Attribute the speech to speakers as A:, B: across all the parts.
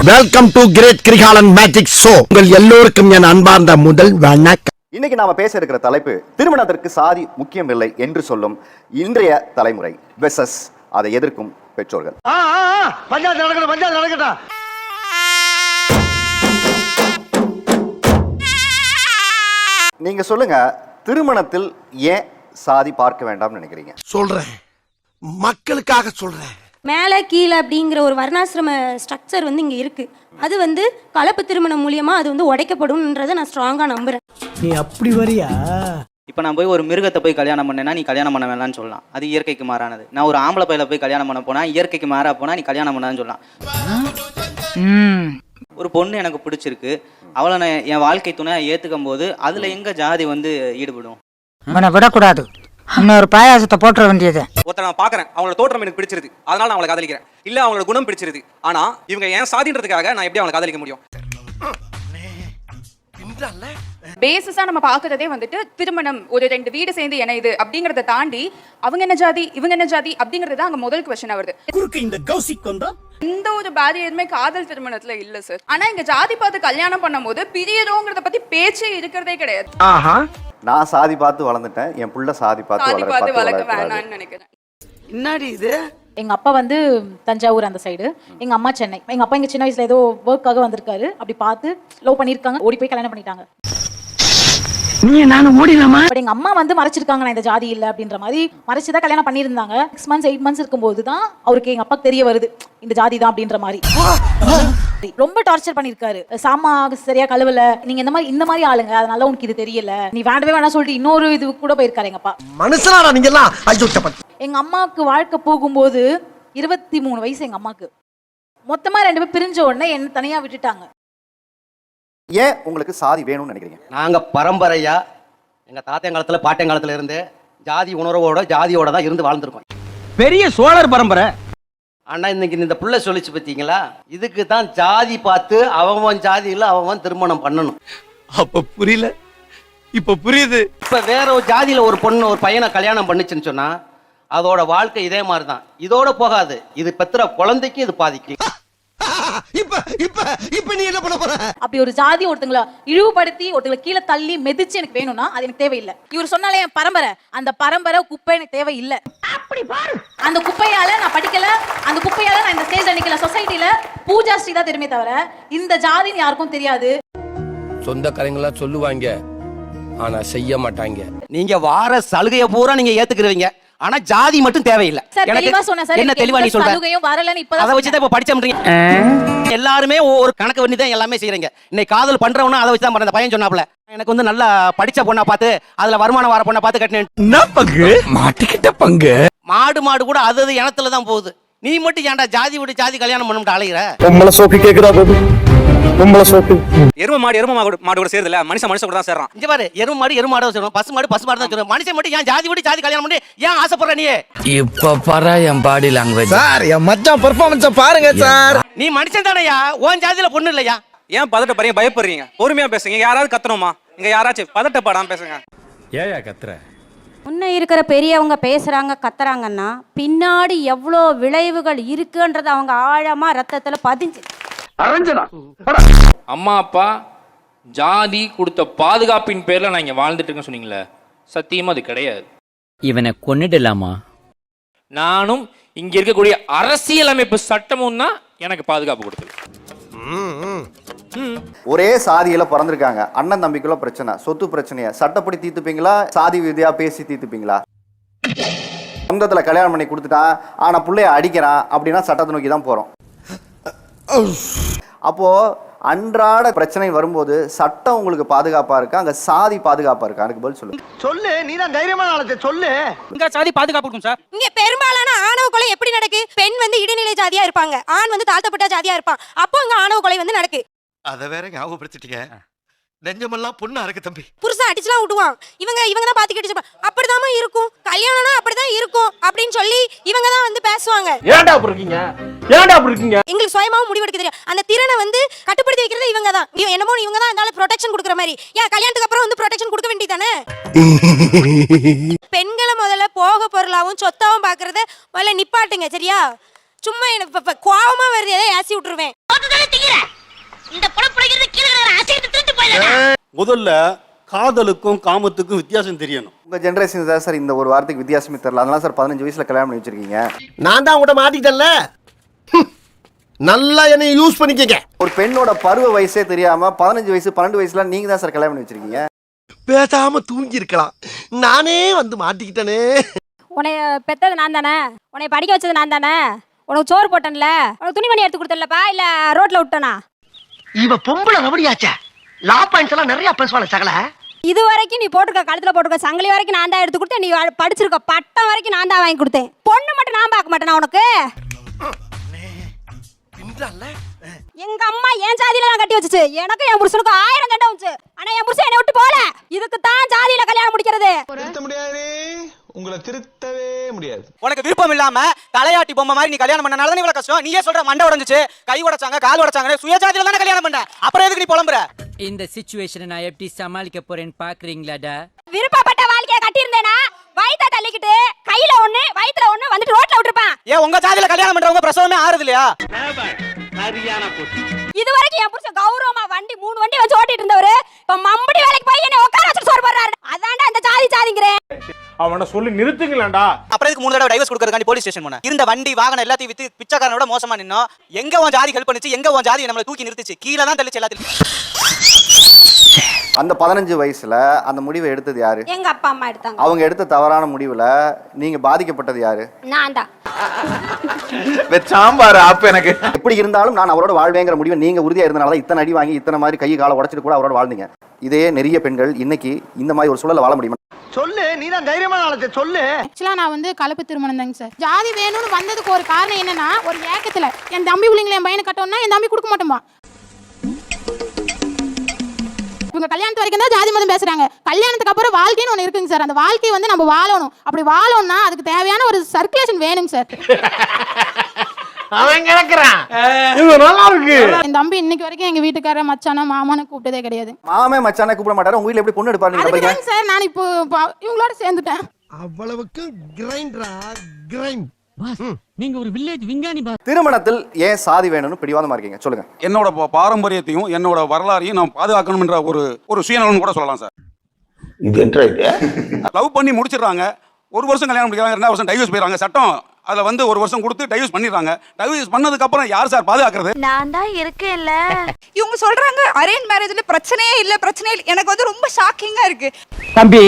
A: Welcome to great Kirikalan magic show. உங்கள் எல்லோருக்கும் என் அன்பார்ந்த முதல் வணக்கம்.
B: இன்னைக்கு நாம பேச இருக்கிற தலைப்பு திருமணத்திற்கு சாதி முக்கியம் இல்லை என்று சொல்லும் இன்றைய தலைமுறை வெர்சஸ் அதை எதிர்க்கும் பெற்றோர்கள். நீங்க சொல்லுங்க, திருமணத்தில் ஏன் சாதி பார்க்க வேண்டாம்னு நினைக்கிறீங்க?
A: சொல்றேன், மக்களுக்காக சொல்றேன்.
C: மேலே கீழே அப்படிங்கிற ஒரு வர்ணாசிரம ஸ்ட்ரக்சர் வந்து இங்கே இருக்குது. அது வந்து கலப்பு திருமணம் மூலியமாக அது வந்து உடைக்கப்படும்ன்றதை நான் ஸ்ட்ராங்காக நம்புகிறேன்.
D: நீ அப்படி வரியா?
E: இப்போ நான் போய் ஒரு மிருகத்தை போய் கல்யாணம் பண்ணேன்னா நீ கல்யாணம் பண்ண வேணாம்னு சொல்லலாம், அது இயற்கைக்கு மாறானது. நான் ஒரு ஆம்பளை பையில போய் கல்யாணம் பண்ண போனால் இயற்கைக்கு மாறா போனால் நீ கல்யாணம் பண்ணான்னு சொல்லலாம். ஒரு பொண்ணு எனக்கு பிடிச்சிருக்கு, அவளை நான் என் வாழ்க்கை துணையாக ஏற்றுக்கும் போது அதில் எங்கே ஜாதி வந்து ஈடுபடும்?
F: அவனை விடக்கூடாது, இன்னொரு பாயாசத்தை போட்டுற வேண்டியது.
G: ஒருத்தர் நான் பார்க்குறேன், அவங்களோட தோற்றம் எனக்கு பிடிச்சிருது, அதனால நான் அவங்களை காதலிக்கிறேன். இல்லை அவங்களோட குணம் பிடிச்சிருது, ஆனால் இவங்க ஏன் சாதின்றதுக்காக நான் எப்படி அவங்களை காதலிக்க முடியும்?
H: பேசிஸா நம்ம பாக்குறதே வந்துட்டு திருமணம் ஒரு ரெண்டு வீடு சேர்ந்து இணையுது அப்படிங்கறத தாண்டி அவங்க என்ன ஜாதி இவங்க என்ன ஜாதி அப்படிங்கறது அங்க முதல் क्वेश्चन வருது. இந்த ஒரு பேரியருமே காதல் திருமணத்துல இல்ல சார். ஆனா இங்க ஜாதி பார்த்து கல்யாணம் பண்ணும்போது பிரியறோங்கறத பத்தி பேச்சே இருக்கிறதே கிடையாது.
B: நான் சாதி பார்த்து வளர்ந்துட்டேன், என் புள்ள சாதி பார்த்து
H: வளர்க்க வேணாம்னு நினைக்கிறேன்.
D: என்னடி இது?
I: எங்க அப்பா வந்து தஞ்சாவூர் அந்த சைடு, எங்க அம்மா சென்னை. எங்க அப்பா இங்க சின்ன வயசுல ஏதோ ஒர்க்காக வந்திருக்காரு, அப்படி பார்த்து லவ் பண்ணிருக்காங்க, ஓடி போய் கல்யாணம் பண்ணிட்டாங்க.
D: நீ நானும் ஓடிடலாமா?
I: பட் எங்க அம்மா வந்து மறைச்சிருக்காங்க, நான் இந்த ஜாதி இல்ல அப்படின்ற மாதிரி மறைச்சுதான் கல்யாணம் பண்ணியிருந்தாங்க. 6 months 8 months இருக்கும்போது தான் அவருக்கு எங்க அப்பாக்கு தெரிய வருது இந்த ஜாதி தான் அப்படின்ற மாதிரி. ரொம்ப டார்ச்சர் பண்ணிருக்காரு. சாமா சரியா கழுவல, நீங்க இந்த மாதிரி ஆளுங்க, அதனால உனக்கு இது தெரியல, நீ வேண்டவே வேணாம் சொல்லிட்டு இன்னொரு இது கூட போயிருக்காரு எங்க அப்பா.
A: மனுஷனா நீங்க எல்லாம்?
I: எங்க அம்மாவுக்கு வாழ்க்கை போகும்போது 23 வயசு எங்க அம்மாக்கு. மொத்தமா 2 பேர் பிரிஞ்ச உடனே என்ன தனியா விட்டுட்டாங்க.
B: ஏன் உங்களுக்கு சாதி வேணும்னு நினைக்கிறீங்க?
J: நாங்க பரம்பரையா எங்க தாத்தங்காலத்துல பாட்டங்காலத்துல இருந்து ஜாதி உணர்வோட ஜாதியோட தான் இருந்து வாழ்ந்துருக்கோம்.
D: பெரிய சோழர் பரம்பரை.
J: ஆனா இன்னைக்கு இந்த புள்ள சொல்லிச்சு பார்த்தீங்களா, இதுக்கு தான் ஜாதி பார்த்து அவன் ஜாதியில் அவன் திருமணம் பண்ணணும்.
A: அப்ப புரியல, இப்ப புரியுது.
J: இப்ப வேற ஒரு ஜாதியில ஒரு பொண்ணு ஒரு பையனை கல்யாணம் பண்ணுச்சுன்னு சொன்னா அதோட வாழ்க்கை இதே மாதிரி தான், இதோட போகாது. இது பெற்ற குழந்தைக்கு இது பாதிக்கும்.
A: இப்ப நீ என்ன பண்ண போற?
I: அப்படி ஒரு ஜாதி ஒருத்தங்களை இழிவுபடுத்தி ஒருத்தங்களை கீழே தள்ளி மிதிச்சு எனக்கு வேணும்னா அது எனக்கு தேவையில்லை. இவர் சொன்னாலே என் பரம்பரை, அந்த பரம்பரை குப்பை எனக்கு தேவையில்லை. அந்த குப்பையால நான் படிக்கல, அந்த குப்பையால நான் இந்த ஸ்டேஜ்ல நிக்கல. சொசைட்டில பூஜா ஸ்ரீ தான் தெரியுமே தவிர இந்த ஜாதின்னு யாருக்கும் தெரியாது.
K: சொந்தக்காரங்களா சொல்லுவாங்க, ஆனா செய்ய மாட்டாங்க.
J: நீங்க வார சலுகையை பூரா நீங்க ஏத்துக்கிறீங்க, ஆனா ஜாதி மட்டும் தேவையில்லை. என்ன தெளிவா நீ சொல்ற? அதை வச்சுதான் இப்ப படிச்சோம்ன்றீங்க. எல்லாருமே ஒரு கணக்கு பண்ணி தான் எல்லாமே செய்யறீங்க. இன்னைக்கு காதல் பண்றவனா அதை வச்சுதான் அந்த பையன் சொன்னாப்ல, எனக்கு வந்து நல்லா படிச்ச பொண்ணா பார்த்து அதுல வருமானம் வர பொண்ணை பார்த்து கட்டினேன்.
D: பங்கு மாட்டிக்கிட்ட பங்கு.
J: மாடு கூட அது இனத்துல தான் போகுது. நீ மட்டும் ஏன்டா ஜாதி விட்டு ஜாதி கல்யாணம் பண்ண அலைகிற?
K: உம்மள சோக்கு கேக்குதா? உம்மள சோக்கு.
G: எரும மாடு கூட சேர்றதில்ல, மனுஷன் கூட தான் சேர்றான்.
J: இங்க பாரு, எரும மாடு சேர்றோம், பசு மாடு தான் சேர்றோம். மனுஷன் மட்டும் ஏன் ஜாதி விட்டு ஜாதி கல்யாணம் பண்ணி ஏன் ஆசைப்படுற நீ?
K: இப்ப பாரு என் பாடி லாங்குவேஜ்.
D: சார், என் மச்சான் பெர்ஃபார்மன்ஸ் பாருங்க சார்.
J: நீ மனுஷன் தானயா, உன் ஜாதியில பொண்ணு இல்லையா?
G: ஏன் பதட்டப்படுறீங்க, பயப்படுறீங்க? பொறுமையா பேசுங்க. யாராவது கத்தணுமா? இங்க யாராச்சும் பதட்டப்படாம பேசுங்க.
K: ஏயா கத்துற?
C: முன்ன இருக்கிற பெரியவங்க பேசுறாங்க கத்துறாங்கன்னா பின்னாடி எவ்வளோ விளைவுகள் இருக்குன்றது அவங்க ஆழமா ரத்தத்துல பதிஞ்சு.
L: அம்மா அப்பா ஜாதி கொடுத்த பாதுகாப்பின் பேர்ல நான் இங்க வாழ்ந்துட்டு இருக்கேன்னு சொன்னீங்களே, சத்தியமா அது கிடையாது.
E: இவனை கொன்னிடலாமா?
L: நானும் இங்க இருக்கக்கூடிய அரசியலமைப்பு சட்டமும் தான் எனக்கு பாதுகாப்பு கொடுத்தது.
B: ஒரே சாதியில பிறந்திருக்காங்க, அண்ணன் தம்பிக்குள்ள பிரச்சனை, சொத்து பிரச்சனைய சட்டப்படி தீர்த்துப்பீங்களா, சாதி விதியா பேசி தீர்த்துப்பீங்களா? சொந்தத்துல கல்யாணம் பண்ணி கொடுத்துட்டான், ஆனா புள்ளைய அடிக்கிறான் அப்படின்னா சட்டத்தை நோக்கி தான் போறோம். அப்போ அன்றாட பிரச்சனை வரும்போது சட்டம் உங்களுக்கு பாதுகாப்பா இருக்கா, அங்க சாதி பாதுகாப்பா இருக்கா? எனக்கு பதில் சொல்லு.
D: சொல்லு, நீ தான் தைரியமான ஆளு, சொல்லு.
E: இங்க சாதி பாதுகாப்பு இருக்கும் சார்.
C: இங்க பெரும்பாலான ஆணவ கொலை எப்படி நடக்கு? பெண் வந்து இடைநிலை ஜாதியா இருப்பாங்க, ஆண் வந்து தாழ்த்தப்பட்ட ஜாதியா இருப்பான். அப்போ அங்க ஆணவ கொலை வந்து நடக்கு.
A: அத வேற ஞாபகப்படுத்திட்டீங்க. நெஞ்சமெல்லாம் பொண்ணா இருக்கு தம்பி.
C: புருஷன் அடிச்சுலாம் விடுவான், இவங்க தான் பாத்து கடிச்சு அப்படிதாமா இருக்கும், கல்யாணம்னா அப்படிதான் இருக்கும் அப்படின்னு சொல்லி இவங்க தான் வந்து பேசுவாங்க.
K: ஏன்டா அப்படி இருக்கீங்க?
C: எங்களுக்கு சுயமாவும் முடிவெடுக்க தெரியும். அந்த திறனை வந்து கட்டுப்படுத்தி வைக்கிறது இவங்க தான். என்னமோ இவங்க தான் இருந்தாலும் ப்ரொடெக்ஷன் கொடுக்குற மாதிரி. ஏன் கல்யாணத்துக்கு அப்புறம் வந்து ப்ரொடெக்ஷன் கொடுக்க வேண்டியதானே? பெண்களை முதல்ல போக பொருளாவும் சொத்தாவும் பாக்குறத முதல்ல நிப்பாட்டுங்க, சரியா? சும்மா எனக்கு கோவமா வருது, ஏதாவது ஏசி விட்டுருவேன்.
M: முதல்ல காதலுக்கும் காமத்துக்கும் வித்தியாசம் தெரியணும்.
B: உங்க ஜெனரேஷன் தான் சார் இந்த ஒரு வாரத்துக்கு வித்தியாசமே தெரியல. அதனால சார் 15 வயசுல கல்யாணம் பண்ணி வச்சிருக்கீங்க.
A: நான் தான் உங்கள்கிட்ட மாட்டிக்கிட்டேன்ல, நல்லா என்னை யூஸ் பண்ணிக்கங்க.
B: ஒரு பெண்ணோட பருவ வயசே தெரியாம 15 வயசு 12 வயசுல நீங்க தான் சார் கல்யாணம் பண்ணி வச்சிருக்கீங்க.
A: பேசாம தூங்கி இருக்கலாம், நானே வந்து மாட்டிக்கிட்டேனே.
C: உன்னை பெத்தது நான் தானே, உன்னை படிக்க வச்சது நான் தானே, உனக்கு சோறு போட்டேன்ல, உனக்கு துணிமணி எடுத்து கொடுத்தலப்பா, இல்ல ரோட்ல விட்டனா?
D: இவ பொம்பளை ரவடியாச்சே. லா பாயிண்ட்ஸ் எல்லாம் நிறைய பேசுவாள சகல.
C: இது வரைக்கும் நீ போட்டுருக்க கழுத்துல போட்டுருக்க சங்கிலி வரைக்கும் நான் தான் எடுத்து கொடுத்தேன். நீ படிச்சிருக்க பட்டம் வரைக்கும் நான் தான் வாங்கி கொடுத்தேன். பொண்ணு மட்டும் நான் பார்க்க மாட்டேனா உனக்கு? எங்க அம்மா என் ஜாதியில தான் கட்டி வச்சுச்சு. எனக்கு என் புருஷனுக்கு 1000 சண்டை வந்துச்சு. ஆனா என் புருஷன் என்னை விட்டு போல. இதுக்கு தான் ஜாதியில கல்யாணம் முடிக்கிறது.
M: உங்களை திருத்தவே முடியாது.
E: உனக்கு விருப்பம் இல்லாம தலையாட்டி பொம்மை மாதிரி நீ கல்யாணம் பண்ணனால தான் இவ்வளவு கஷ்டம். நீயே சொல்ற மண்டை உடைஞ்சிச்சு, கை உடைச்சாங்க, கால் உடைச்சாங்க, சுயஜாதியில தானே கல்யாணம் பண்ண. அப்புறம் எதுக்கு நீ புலம்புற?
K: இந்த சிச்சுவேஷனை நான் எப்படி சமாளிக்க போறேன்னு பாக்குறீங்களாடா?
C: விருப்பப்பட்ட வாழ்க்கைய கட்டி இருந்தேனா வயித்தை தள்ளிக்கிட்டு கையில ஒண்ணு வயித்துல ஒண்ணு வந்துட்டு ரோட்ல விட்டுருப்பான்.
E: ஏன் உங்க ஜாதியில கல்யாணம் பண்றவங்க பிரசவமே ஆறுது இல்லையா?
C: இது வரைக்கும் என் புருஷன் கௌரவமா வண்டி 3 வண்டி வச்சு ஓட்டிட்டு இருந்தவரு இப்ப மம்படி வேலைக்கு போய் என்ன உட்கார வச்சு சோறு போடுறாரு. அதான்டா அந்த ஜாதிங்கிறேன்.
M: அவனை சொல்லி நிறுத்துங்களேன்டா.
E: அப்புறம் இதுக்கு 3 தடவை டைவர்ஸ் கொடுக்கறதுக்காண்டி போலீஸ் ஸ்டேஷன் போன. இருந்த வண்டி வாகனம் எல்லாத்தையும் வித்து பிச்சைக்காரனோட மோசமா நின்னோம். எங்க உன் ஜாதி ஹெல்ப் பண்ணுச்சு, எங்க உன் ஜாதி நம்மள தூக்கி நிறுத்துச்சு, கீழே தான் தள்ளிச்சு எல்லாத்தையும்.
B: அந்த 15 வயசுல அந்த முடிவை எடுத்தது யாரு?
C: எங்க அப்பா அம்மா எடுத்தாங்க.
B: அவங்க எடுத்த தவறான முடிவுல நீங்க பாதிக்கப்பட்டது யாரு?
C: நான் தான்.
B: சாம்பார் அப்ப எனக்கு எப்படி இருந்தாலும் நான் அவரோட வாழ்வேங்கிற முடிவை நீங்க உறுதியா இருந்தனால இத்தனை அடி வாங்கி இத்தனை மாதிரி கை காலை உடைச்சிட்டு கூட அவரோட வாழ்ந்தீங்க. இதே நிறைய பெண்கள் இன்னைக்கு இந்த மாதிரி ஒரு சூழல்ல வாழ முடியுமா?
D: சொல்லு, நீ தான் தைரியமான ஆளு, சொல்லு.
I: ஆக்சுவலா நான் வந்து கலப்பு திருமணம் தாங்க சார். ஜாதி வேணும்னு வந்ததுக்கு ஒரு காரணம் என்னன்னா, ஒரு ஏக்கத்துல என் தம்பி பிள்ளைங்களை என் பையனை கட்டணும்னா என் தம்பி கொடுக்க மாட்டோமா. இவங்க கல்யாணத்து வரைக்கும் தான் ஜாதி மதம் பேசுறாங்க. கல்யாணத்துக்கு அப்புறம் வாழ்க்கைன்னு ஒன்று இருக்குங்க சார். அந்த வாழ்க்கையை வந்து நம்ம வாழணும். அப்படி வாழணும்னா அதுக்கு தேவையான ஒரு சர்க்குலேஷன் வேணுங்க சார்.
A: அவன் கிடக்குறான், நல்லா இருக்கு.
I: என் தம்பி இன்னைக்கு வரைக்கும் எங்க வீட்டுக்காரர் மச்சானா மாமான்னு கூப்பிட்டதே கிடையாது.
B: மாமே மச்சானே கூப்பிட மாட்டாரு. உங்க வீட்ல எப்படி பொண்ணு எடுப்பாருங்க
I: சார்? நான் இப்போ இவங்களோட சேர்ந்துட்டேன்.
A: அவ்வளவுக்கு கிரைண்டரா கிரைண்ட்.
K: நீங்க ஒரு வில்லேஜ் விஞ்ஞானி.
B: திருமணத்தில் ஏன் சாதி வேணும்னு பிடிவாதமா இருக்கீங்க? சொல்லுங்க.
M: என்னோட பாரம்பரியத்தையும் என்னோட வரலாறையும் நான் பாதுகாக்கணும் என்ற ஒரு சுயநலம் கூட சொல்லலாம் சார்.
A: இது என்ன இது?
M: லவ் பண்ணி முடிச்சிடுறாங்க, 1 வருஷம் கல்யாணம் முடிக்கிறாங்க, 2 வருஷம் டைவர்ஸ் போயிடுறாங்க. சட்டம் அதுல வந்து 1 வருஷம் கொடுத்து டைவர்ஸ் பண்ணிடுறாங்க. டைவர்ஸ் பண்ணதுக்கு அப்புறம் யார் சார் பாதுகாக்கிறது?
C: நான் தான் இருக்கேன்ல.
H: இவங்க சொல்றாங்க அரேஞ்ச் மேரேஜ்ல பிரச்சனையே இல்ல. எனக்கு வந்து ரொம்ப ஷாக்கிங்கா இருக்கு.
D: தம்பி,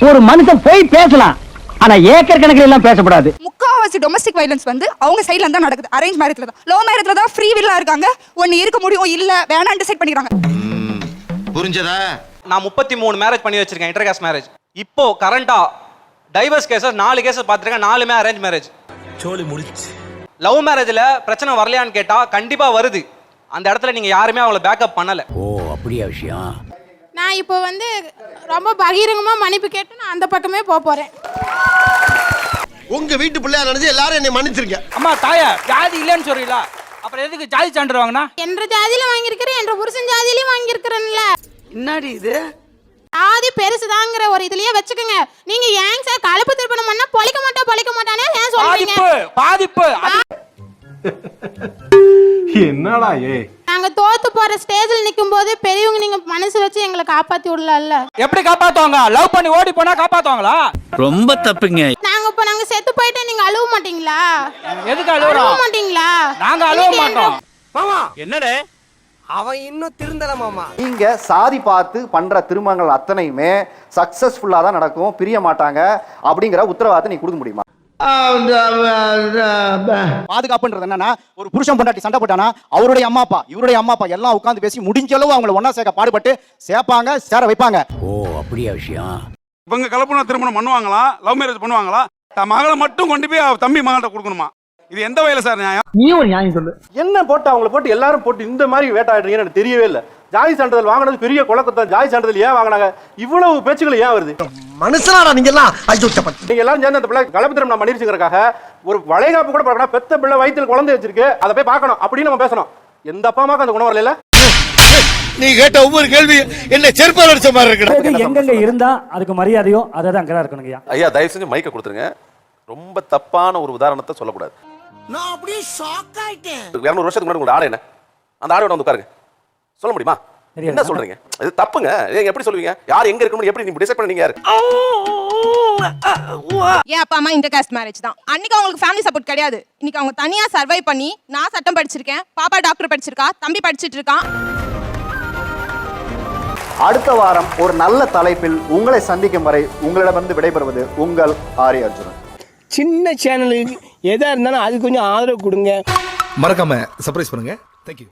D: ஒரு மனுஷன் போய் பேசலாம், ஆனா ஏக்கர் கணக்கில் எல்லாம் பேசக்கூடாது.
H: முக்காவாசி டொமஸ்டிக் வயலன்ஸ் வந்து அவங்க சைடுல தான் நடக்குது. அரேஞ்ச் மேரேஜ்ல தான். லவ் மேரேஜ்ல தான் ஃப்ரீ வில்லா இருக்காங்க. ஒன்னு இருக்க முடியும், இல்ல வேணாம் டிசைட் பண்ணிக்கிறாங்க.
A: புரிஞ்சதா?
G: நான் 33 மேரேஜ் பண்ணி வச்சிருக்கேன், இன்டர்காஸ்ட் மேரேஜ். இப்போ கரண்டா டைவர்ஸ் கேஸஸ் 4 கேஸஸ் பார்த்துருக்கேன். 4மே அரேஞ்ச் மேரேஜ்.
A: சோலி முடிச்சு.
G: லவ் மேரேஜ்ல பிரச்சனை வரலையான்னு கேட்டா கண்டிப்பா வருது. அந்த இடத்துல நீங்க யாருமே அவளை பேக்கப் பண்ணல.
K: ஓ அப்படியா விஷயம்?
I: நான் இப்போ வந்து ரொம்ப பகிரங்கமா மன்னிப்பு கேட்டு நான் அந்த பக்கமே போறேன்.
A: உங்க வீட்டு பிள்ளையா நினைச்சு எல்லாரும் என்னை மன்னிச்சிருங்க.
D: அம்மா தாயா, ஜாதி இல்லைன்னு சொல்றீங்களா? அப்புறம் எதுக்கு ஜாதி சான்று வாங்கினா?
I: என்ற ஜாதியில வாங்கியிருக்கிறேன், என்ற புருஷன் ஜாதியிலையும் வாங்கியிருக்கிறேன்ல.
D: என்னடி இது?
I: ஜாதி பெருசுதாங்கிற ஒரு இதுலயே வச்சுக்கோங்க. நீங்க ஏன் சார் கலப்பு திருமணம் பண்ணா பொழைக்க மாட்டானே ஏன் சொல்றீங்க?
D: பாதிப்பு என்னடா
I: நாங்க தோத்து போற ஸ்டேஜ்ல நிக்கும் போது பெரியவங்க நீங்க மனசு வச்சு எங்களை காப்பாத்தி விடலாம்ல.
D: எப்படி காப்பாத்துவாங்க? லவ் பண்ணி ஓடி போனா காப்பாத்துவாங்களா?
K: ரொம்ப தப்புங்க.
I: நாங்க செத்து போயிட்டு நீங்க அழுவ மாட்டீங்களா?
D: எதுக்கு அழுவ
I: மாட்டீங்களா?
D: நாங்க அழுவ மாட்டோம்.
J: மாமா
D: என்னடே
J: அவன் இன்னும் திருந்தல மாமா.
B: நீங்க சாதி பார்த்து பண்ற திருமணங்கள் அத்தனையுமே சக்சஸ்ஃபுல்லா தான் நடக்கும், பிரிய மாட்டாங்க அப்படிங்கிற உத்தரவாதத்தை நீ கொடுக்க முடியுமா?
J: பாதுகாப்புன்றது என்னன்னா, ஒரு புருஷன் பொண்டாட்டி சண்டை போட்டானா அவருடைய அம்மா அப்பா இவருடைய அம்மா அப்பா எல்லாம் உட்கார்ந்து பேசி முடிஞ்ச அளவு அவங்களை ஒண்ணா சேர்க்க பாடுபட்டு சேர்ப்பாங்க, சேர வைப்பாங்க.
K: ஓ அப்படியா விஷயம்?
M: இவங்க கலப்புனா திருமணம் பண்ணுவாங்களா, லவ் மேரேஜ் பண்ணுவாங்களா? தன் மகளை மட்டும் கொண்டு போய் தம்பி மகள்கிட்ட கொடுக்கணுமா? இது எந்த வகையில சார் நியாயம்?
D: நீ ஒரு நியாயம் சொல்லு.
M: என்ன போட்டு அவங்களை போட்டு எல்லாரும் போட்டு இந்த மாதிரி வேட்டாடுறீங்கன்னு எனக்கு தெரியவே இல்லை. ஜாதி சான்றிதழ் வாங்கினது பெரிய குழப்பத்தான். ஜாதி சான்றிதழ் ஏன் வாங்கினாங்க? இவ்வளவு பேச்சுக்கள் ஏன் வருது?
A: மனுஷனாடா நீங்க எல்லாம்.
M: நீங்க எல்லாரும் சேர்ந்து அந்த பிள்ளை கலப்பு திருமணம் பண்ணிருச்சுங்கிறக்காக ஒரு வளைகாப்பு கூட பார்க்கணும். பெத்த பிள்ளை வயிற்றுல குழந்தை வச்சிருக்கு, அதை போய் பார்க்கணும் அப்படின்னு நம்ம பேசணும். எந்த அப்பா அம்மாக்கு அந்த குணம் வரல.
A: நீ கேட்ட ஒவ்வொரு கேள்வி என்ன செருப்பால் அடிச்ச மாதிரி இருக்கு.
D: எங்கெங்க இருந்தா அதுக்கு மரியாதையும் அதான் அங்கதான் இருக்கணுங்க.
M: ஐயா தயவு செஞ்சு மைக்க கொடுத்துருங்க. ரொம்ப தப்பான ஒரு உதாரணத்தை சொல்லக்கூடாது.
A: நான் அப்படியே ஷாக் ஆயிட்டேன்.
M: 200 வருஷத்துக்கு முன்னாடி உங்க ஆளு என்ன? அந்த ஆடோட வந்து உட்காருங்க. சொல்ல முடியுமா? என்ன சொல்றீங்க? இது தப்புங்க. நீங்க எப்படி சொல்லுவீங்க? யார் எங்க இருக்கணும் எப்படி நீங்க டிசைட் பண்ணீங்க? யாரு?
H: ஏன் அப்பா அம்மா இன்டர் காஸ்ட் மேரேஜ் தான். அன்னைக்கு அவங்களுக்கு ஃபேமிலி சப்போர்ட் கிடையாது. இன்னைக்கு அவங்க தனியா சர்வை பண்ணி, நான் சட்டம் படிச்சிருக்கேன், பாப்பா டாக்டர் படிச்சிருக்கா, தம்பி படிச்சிட்டு இருக்கான்.
B: அடுத்த வாரம் ஒரு நல்ல தலைப்பில் உங்களை சந்திக்கும் வரை உங்களிடமிருந்து விடைபெறுவது உங்கள் ஆரி அர்ஜுனன்.
A: சின்ன சேனலுக்கு எதா இருந்தாலும் அது கொஞ்சம் ஆதரவு கொடுங்க.
N: மறக்காம சர்ப்ரைஸ் பண்ணுங்க. தேங்க்யூ.